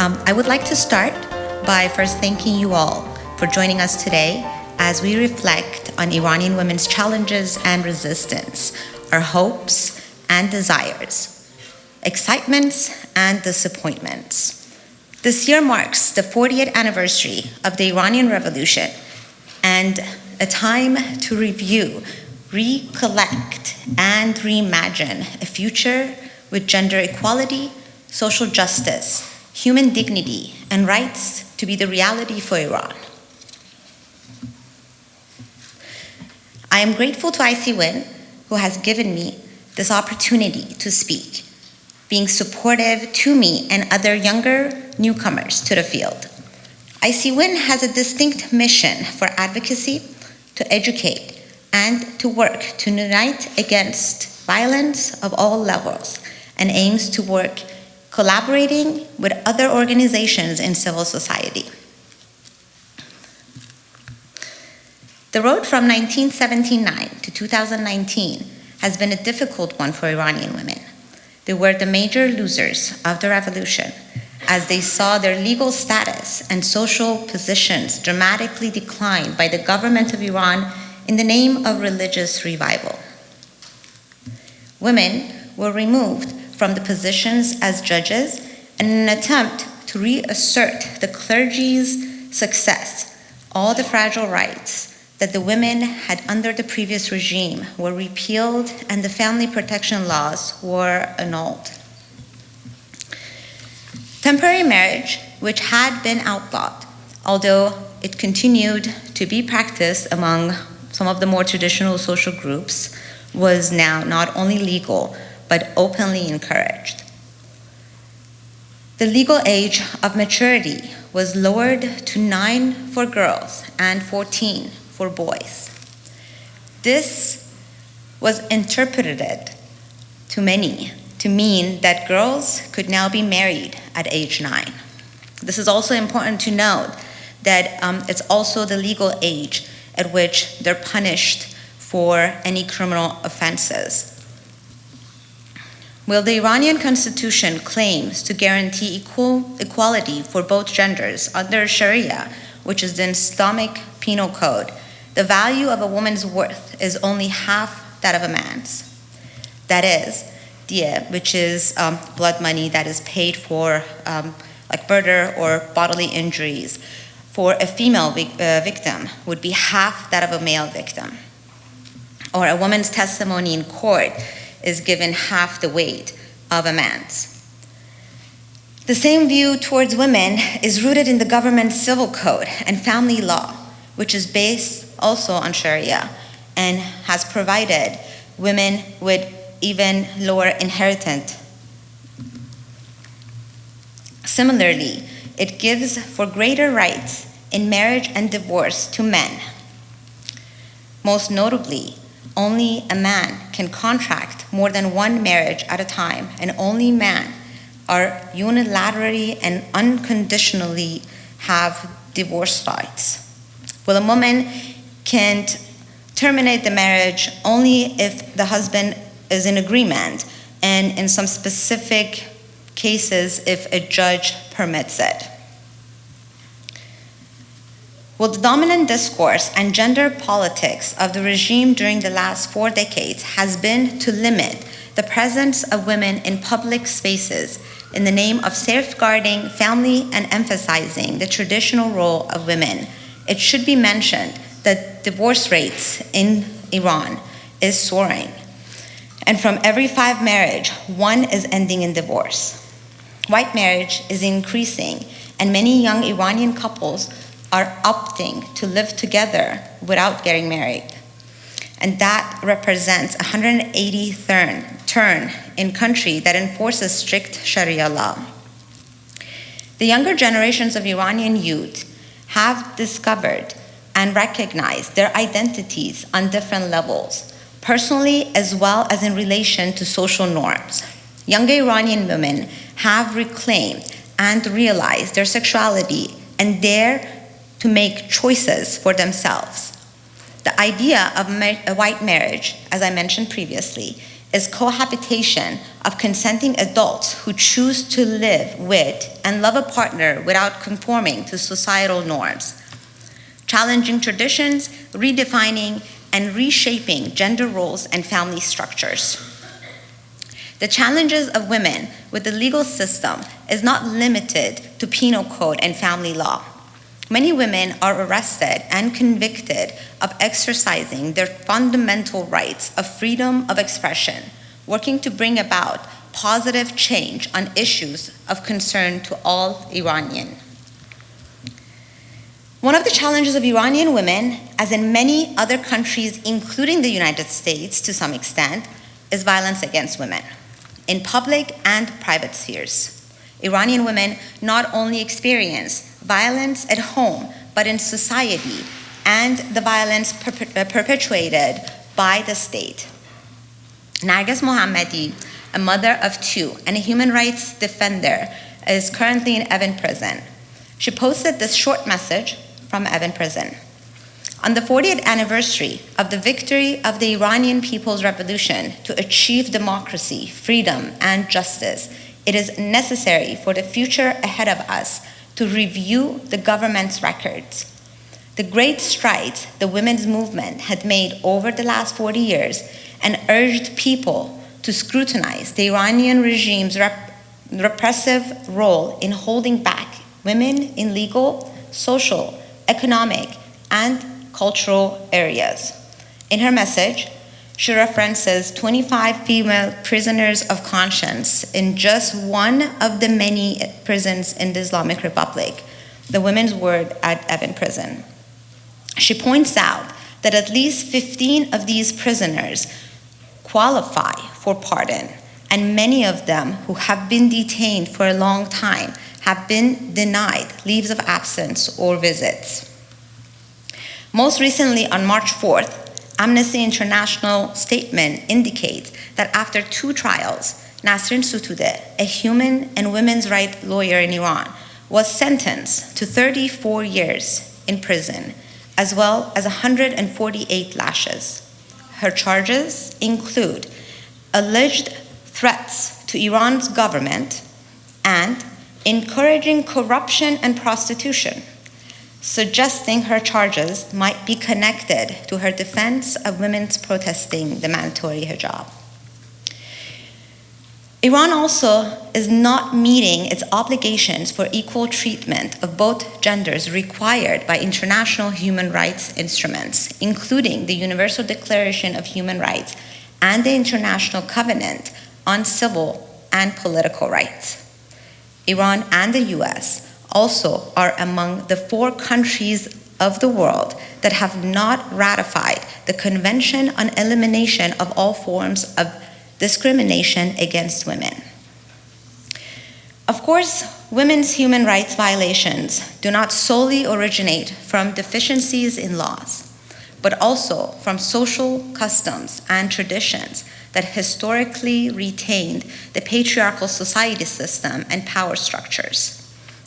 I would like to start by first thanking you all for joining us today as we reflect on Iranian women's challenges and resistance, our hopes and desires, excitements and disappointments. This year marks the 40th anniversary of the Iranian Revolution and a time to review, recollect, and reimagine a future with gender equality, social justice, human dignity, and rights to be the reality for Iran. I am grateful to ICWIN, who has given me this opportunity to speak, being supportive to me and other younger newcomers to the field. ICWIN has a distinct mission for advocacy, to educate, and to work to unite against violence of all levels, and aims to work collaborating with other organizations in civil society. The road from 1979 to 2019 has been a difficult one for Iranian women. They were the major losers of the revolution as they saw their legal status and social positions dramatically decline by the government of Iran in the name of religious revival. Women were removed from the positions as judges in an attempt to reassert the clergy's success. All the fragile rights that the women had under the previous regime were repealed and the family protection laws were annulled. Temporary marriage, which had been outlawed, although it continued to be practiced among some of the more traditional social groups, was now not only legal, but openly encouraged. The legal age of maturity was lowered to 9 for girls and 14 for boys. This was interpreted to many to mean that girls could now be married at age 9. This is also important to note that it's also the legal age at which they're punished for any criminal offenses. While the Iranian constitution claims to guarantee equality for both genders under Sharia, which is the Islamic penal code, the value of a woman's worth is only half that of a man's. That is, diya, which is blood money that is paid for like murder or bodily injuries, for a female victim would be half that of a male victim. Or a woman's testimony in court is given half the weight of a man's. The same view towards women is rooted in the government's civil code and family law, which is based also on Sharia and has provided women with even lower inheritance. Similarly, it gives for greater rights in marriage and divorce to men. Most notably, only a man can contract more than one marriage at a time, and only men are unilaterally and unconditionally have divorce rights. Well, a woman can terminate the marriage only if the husband is in agreement, and in some specific cases, if a judge permits it. Well, the dominant discourse and gender politics of the regime during the last 4 decades has been to limit the presence of women in public spaces in the name of safeguarding family and emphasizing the traditional role of women. It should be mentioned that divorce rates in Iran is soaring. And from every 5 marriages, 1 is ending in divorce. White marriage is increasing, and many young Iranian couples are opting to live together without getting married. And that represents a 180 turn in country that enforces strict Sharia law. The younger generations of Iranian youth have discovered and recognized their identities on different levels, personally as well as in relation to social norms. Younger Iranian women have reclaimed and realized their sexuality and dare to make choices for themselves. The idea of a white marriage, as I mentioned previously, is cohabitation of consenting adults who choose to live with and love a partner without conforming to societal norms, challenging traditions, redefining, and reshaping gender roles and family structures. The challenges of women with the legal system is not limited to penal code and family law. Many women are arrested and convicted of exercising their fundamental rights of freedom of expression, working to bring about positive change on issues of concern to all Iranians. One of the challenges of Iranian women, as in many other countries, including the United States to some extent, is violence against women in public and private spheres. Iranian women not only experience violence at home, but in society, and the violence perpetuated by the state. Narges Mohammadi, a mother of two and a human rights defender, is currently in Evin prison. She posted this short message from Evin prison. On the 40th anniversary of the victory of the Iranian People's Revolution to achieve democracy, freedom, and justice, it is necessary for the future ahead of us to review the government's records. The great strides the women's movement had made over the last 40 years and urged people to scrutinize the Iranian regime's repressive role in holding back women in legal, social, economic, and cultural areas. In her message, she references 25 female prisoners of conscience in just one of the many prisons in the Islamic Republic, the women's ward at Evin prison. She points out that at least 15 of these prisoners qualify for pardon, and many of them who have been detained for a long time have been denied leaves of absence or visits. Most recently, on March 4th, Amnesty International statement indicates that after 2 trials, Nasrin Sotoudeh, a human and women's rights lawyer in Iran, was sentenced to 34 years in prison, as well as 148 lashes. Her charges include alleged threats to Iran's government and encouraging corruption and prostitution, suggesting her charges might be connected to her defense of women's protesting the mandatory hijab. Iran also is not meeting its obligations for equal treatment of both genders required by international human rights instruments, including the Universal Declaration of Human Rights and the International Covenant on Civil and Political Rights. Iran and the US also are among the 4 countries of the world that have not ratified the Convention on Elimination of All Forms of Discrimination against Women. Of course, women's human rights violations do not solely originate from deficiencies in laws, but also from social customs and traditions that historically retained the patriarchal society system and power structures.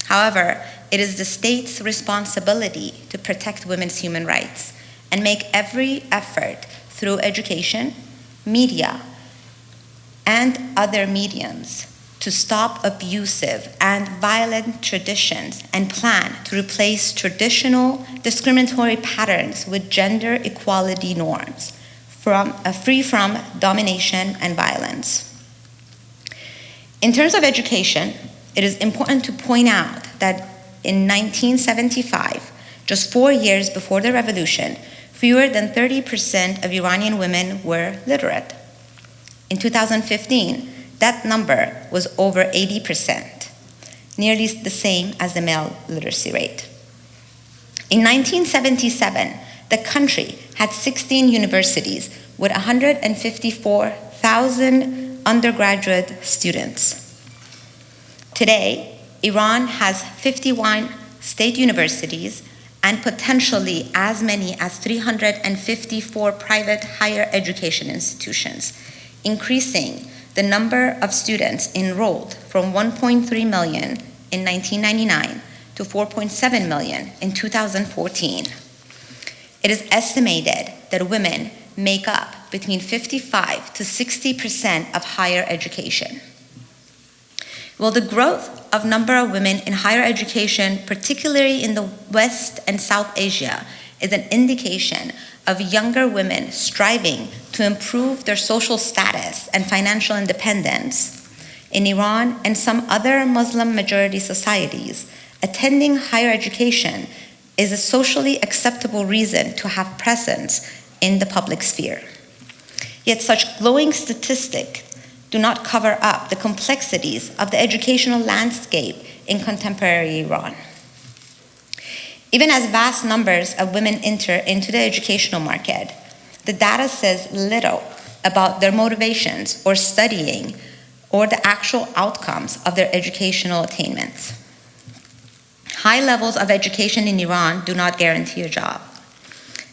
However, it is the state's responsibility to protect women's human rights and make every effort through education, media, and other mediums to stop abusive and violent traditions and plan to replace traditional discriminatory patterns with gender equality norms free from domination and violence. In terms of education, it is important to point out that in 1975, just 4 years before the revolution, fewer than 30% of Iranian women were literate. In 2015, that number was over 80%, nearly the same as the male literacy rate. In 1977, the country had 16 universities with 154,000 undergraduate students. Today, Iran has 51 state universities and potentially as many as 354 private higher education institutions, increasing the number of students enrolled from 1.3 million in 1999 to 4.7 million in 2014. It is estimated that women make up between 55 to 60% of higher education. Well, the growth of number of women in higher education, particularly in the West and South Asia, is an indication of younger women striving to improve their social status and financial independence. In Iran and some other Muslim majority societies, attending higher education is a socially acceptable reason to have presence in the public sphere. Yet such glowing statistics do not cover up the complexities of the educational landscape in contemporary Iran. Even as vast numbers of women enter into the educational market, the data says little about their motivations or studying or the actual outcomes of their educational attainments. High levels of education in Iran do not guarantee a job.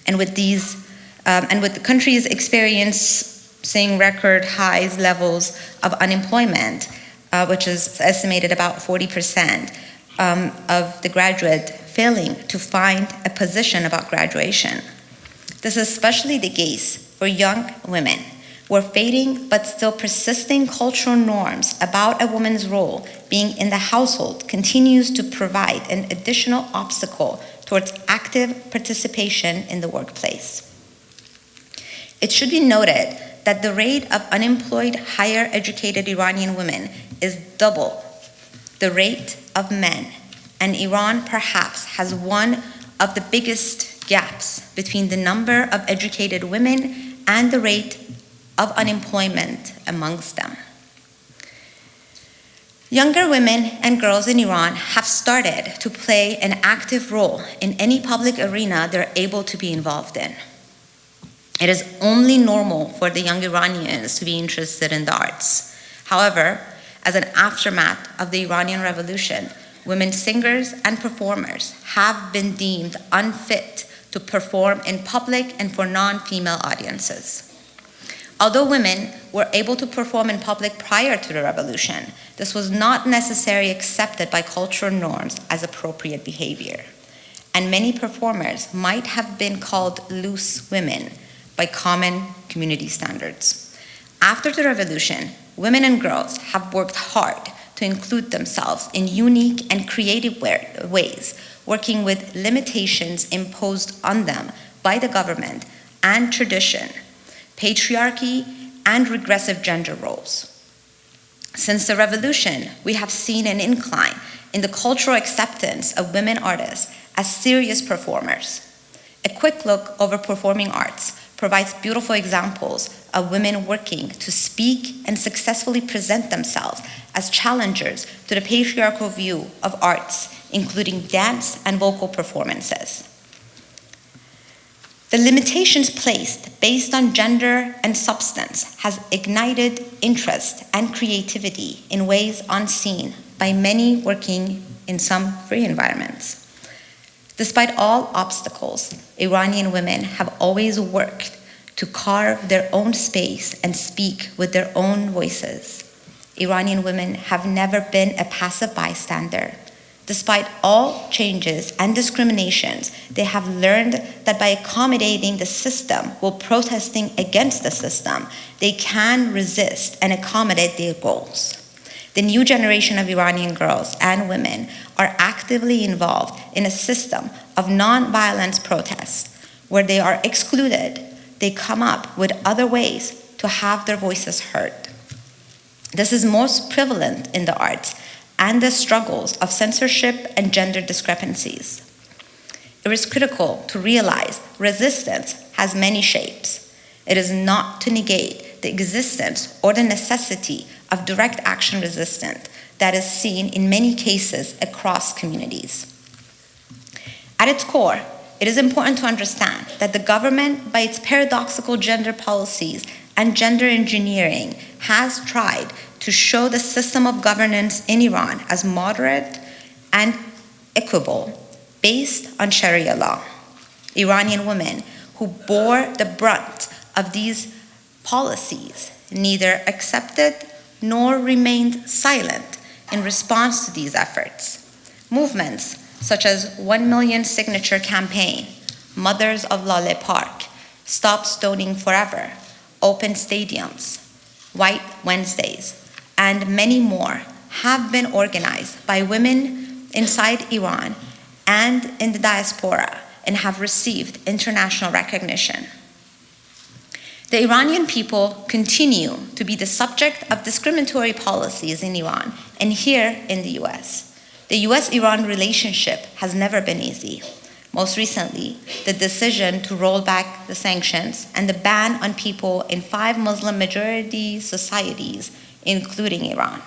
And with the country's experiencing record high levels of unemployment, which is estimated about 40% of the graduate failing to find a position about graduation. This is especially the case for young women, where fading but still persisting cultural norms about a woman's role being in the household continues to provide an additional obstacle towards active participation in the workplace. It should be noted that the rate of unemployed higher educated Iranian women is double the rate of men, and Iran perhaps has one of the biggest gaps between the number of educated women and the rate of unemployment amongst them. Younger women and girls in Iran have started to play an active role in any public arena they're able to be involved in. It is only normal for the young Iranians to be interested in the arts. However, as an aftermath of the Iranian Revolution, women singers and performers have been deemed unfit to perform in public and for non-female audiences. Although women were able to perform in public prior to the revolution, this was not necessarily accepted by cultural norms as appropriate behavior, and many performers might have been called loose women by common community standards. After the revolution, women and girls have worked hard to include themselves in unique and creative ways, working with limitations imposed on them by the government and tradition, patriarchy, and regressive gender roles. Since the revolution, we have seen an incline in the cultural acceptance of women artists as serious performers. A quick look over performing arts provides beautiful examples of women working to speak and successfully present themselves as challengers to the patriarchal view of arts, including dance and vocal performances. The limitations placed based on gender and substance has ignited interest and creativity in ways unseen by many working in some free environments. Despite all obstacles, Iranian women have always worked to carve their own space and speak with their own voices. Iranian women have never been a passive bystander. Despite all changes and discriminations, they have learned that by accommodating the system while protesting against the system, they can resist and accommodate their goals. The new generation of Iranian girls and women are actively involved in a system of non-violence protest. Where they are excluded, they come up with other ways to have their voices heard. This is most prevalent in the arts and the struggles of censorship and gender discrepancies. It is critical to realize resistance has many shapes. It is not to negate the existence or the necessity of direct action resistance that is seen in many cases across communities. At its core, it is important to understand that the government, by its paradoxical gender policies and gender engineering, has tried to show the system of governance in Iran as moderate and equitable based on Sharia law. Iranian women who bore the brunt of these policies neither accepted nor remained silent in response to these efforts. Movements such as 1 Million Signature Campaign, Mothers of Lale Park, Stop Stoning Forever, Open Stadiums, White Wednesdays, and many more have been organized by women inside Iran and in the diaspora and have received international recognition. The Iranian people continue to be the subject of discriminatory policies in Iran and here in the US. The US-Iran relationship has never been easy. Most recently, the decision to roll back the sanctions and the ban on people in 5 Muslim-majority societies, including Iran.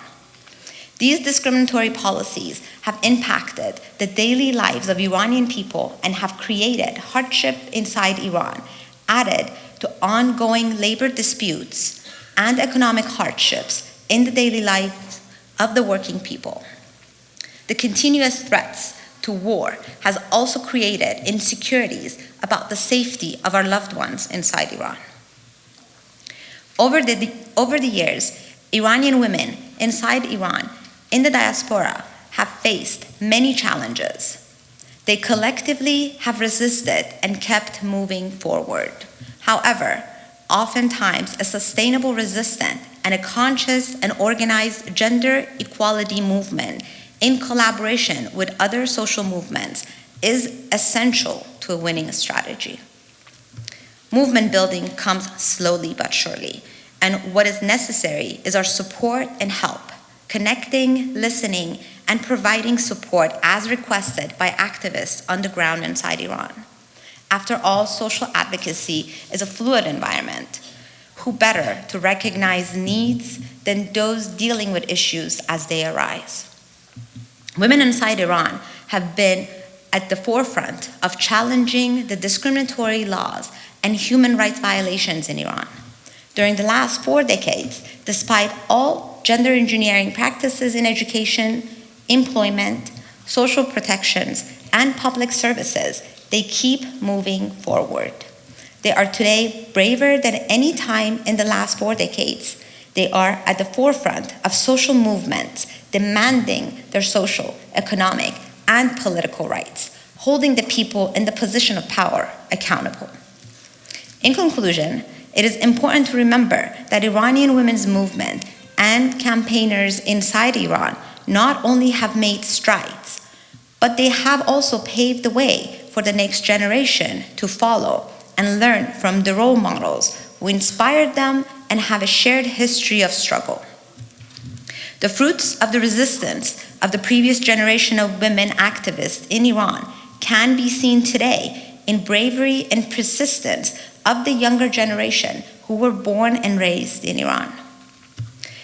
These discriminatory policies have impacted the daily lives of Iranian people and have created hardship inside Iran, added to ongoing labor disputes and economic hardships in the daily lives of the working people. The continuous threats to war has also created insecurities about the safety of our loved ones inside Iran. Over the years, Iranian women inside Iran in the diaspora have faced many challenges. They collectively have resisted and kept moving forward. However, oftentimes a sustainable resistance and a conscious and organized gender equality movement in collaboration with other social movements is essential to a winning strategy. Movement building comes slowly but surely, and what is necessary is our support and help, connecting, listening, and providing support as requested by activists on the ground inside Iran. After all, social advocacy is a fluid environment. Who better to recognize needs than those dealing with issues as they arise? Women inside Iran have been at the forefront of challenging the discriminatory laws and human rights violations in Iran. During the last 4 decades, despite all gender engineering practices in education, employment, social protections, and public services, they keep moving forward. They are today braver than any time in the last 4 decades. They are at the forefront of social movements demanding their social, economic, and political rights, holding the people in the position of power accountable. In conclusion, it is important to remember that Iranian women's movement and campaigners inside Iran not only have made strides, but they have also paved the way for the next generation to follow and learn from the role models who inspired them and have a shared history of struggle. The fruits of the resistance of the previous generation of women activists in Iran can be seen today in bravery and persistence of the younger generation who were born and raised in Iran.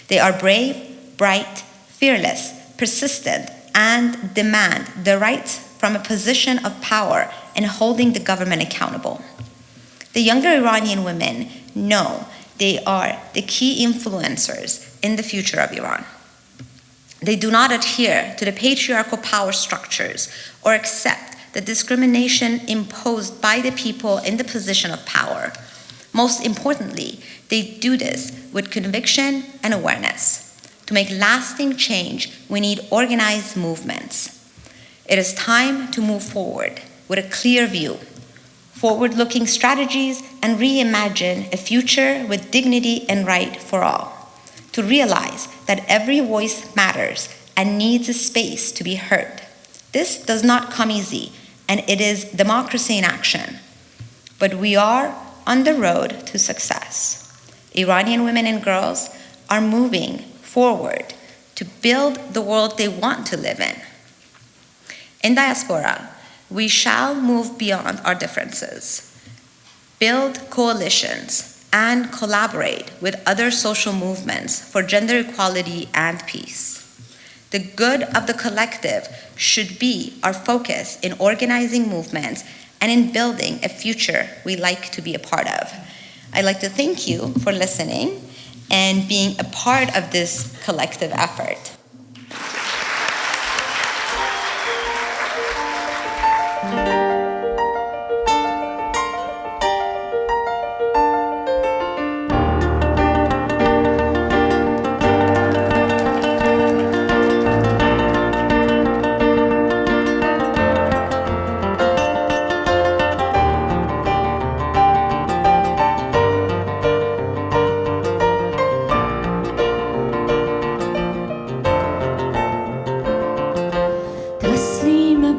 They are brave, bright, fearless, persistent, and demand the rights from a position of power and holding the government accountable. The younger Iranian women know they are the key influencers in the future of Iran. They do not adhere to the patriarchal power structures or accept the discrimination imposed by the people in the position of power. Most importantly, they do this with conviction and awareness. To make lasting change, we need organized movements. It is time to move forward with a clear view, forward-looking strategies, and reimagine a future with dignity and right for all. To realize that every voice matters and needs a space to be heard. This does not come easy, and it is democracy in action. But we are on the road to success. Iranian women and girls are moving forward to build the world they want to live in. In diaspora, we shall move beyond our differences, build coalitions, and collaborate with other social movements for gender equality and peace. The good of the collective should be our focus in organizing movements and in building a future we like to be a part of. I'd like to thank you for listening and being a part of this collective effort.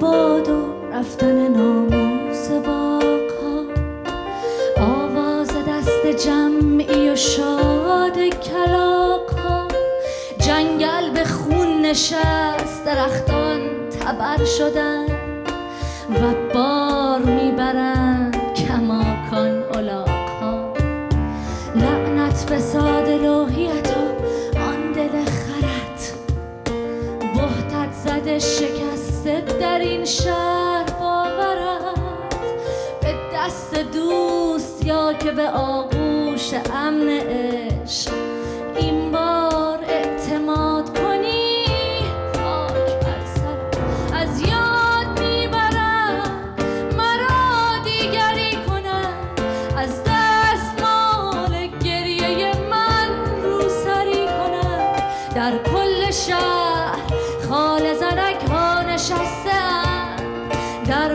باد و رفتن ناموس باغ‌ها، آواز دست جمعی و شاد کلاغ‌ها. جنگل به خون نشست، درختان تبر شدن و بار میبرند کماکان الاغ‌ها. لعنت به ساده لوحیت و آن دل خرد، بهتت زده شکسته در این شهر باورد. به دست دوست یا که به آغوش امن عشق، این بار اعتماد کنی خاک بر سرت. از یاد میبرم مرا دیگری کنم، از دستمال گریه من روسری کنم. در کل شهر خال زنک ها نشستم، در